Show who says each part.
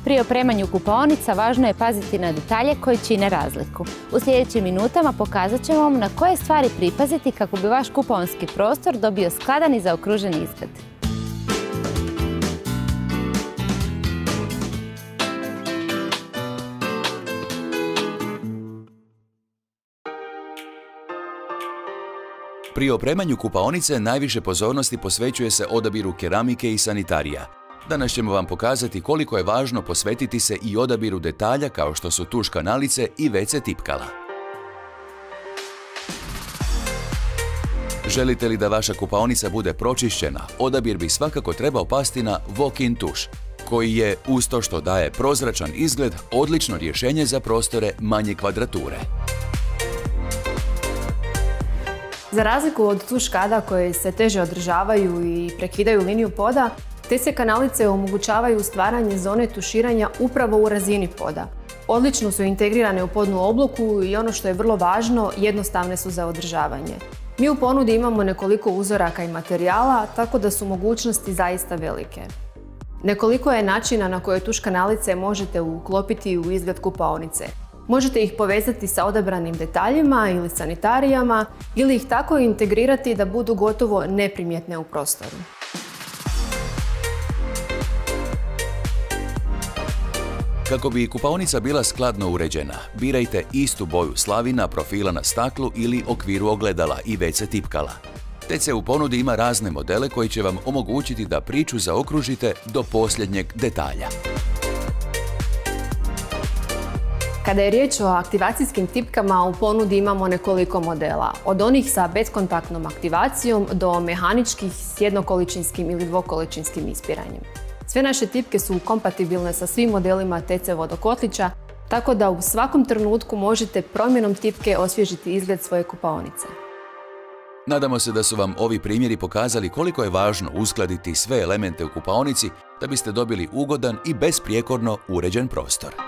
Speaker 1: Pri opremanju kupaonica važno je paziti na detalje koji čine razliku. U sljedećim minutama pokazat ćemo vam na koje stvari pripaziti kako bi vaš kupaonski prostor dobio skladan i zaokružen izgled.
Speaker 2: Pri opremanju kupaonice najviše pozornosti posvećuje se odabiru keramike i sanitarija. Danas ćemo vam pokazati koliko je važno posvetiti se i odabiru detalja kao što su tuš kanalice i WC tipkala. Želite li da vaša kupaonica bude pročišćena, odabir bi svakako trebao pasti na walk-in tuš, koji je, uz to što daje prozračan izgled, odlično rješenje za prostore manje kvadrature.
Speaker 3: Za razliku od tuš kada koje se teže održavaju i prekidaju liniju poda, te se kanalice omogućavaju stvaranje zone tuširanja upravo u razini poda. Odlično su integrirane u podnu obloku i ono što je vrlo važno, jednostavne su za održavanje. Mi u ponudi imamo nekoliko uzoraka i materijala, tako da su mogućnosti zaista velike. Nekoliko je načina na koje tuš kanalice možete uklopiti u izgled kupaonice. Možete ih povezati sa odabranim detaljima ili sanitarijama ili ih tako integrirati da budu gotovo neprimjetne u prostoru.
Speaker 2: Kako bi kupaonica bila skladno uređena, birajte istu boju slavina, profila na staklu ili okviru ogledala i WC tipkala. TC u ponudi ima razne modele koji će vam omogućiti da priču zaokružite do posljednjeg detalja.
Speaker 3: Kada je riječ o aktivacijskim tipkama, u ponudi imamo nekoliko modela. Od onih sa beskontaktnom aktivacijom do mehaničkih s jednokoličinskim ili dvokoličinskim ispiranjem. Sve naše tipke su kompatibilne sa svim modelima TC vodokotlića, tako da u svakom trenutku možete promjenom tipke osvježiti izgled svoje kupaonice.
Speaker 2: Nadamo se da su vam ovi primjeri pokazali koliko je važno uskladiti sve elemente u kupaonici da biste dobili ugodan i besprijekorno uređen prostor.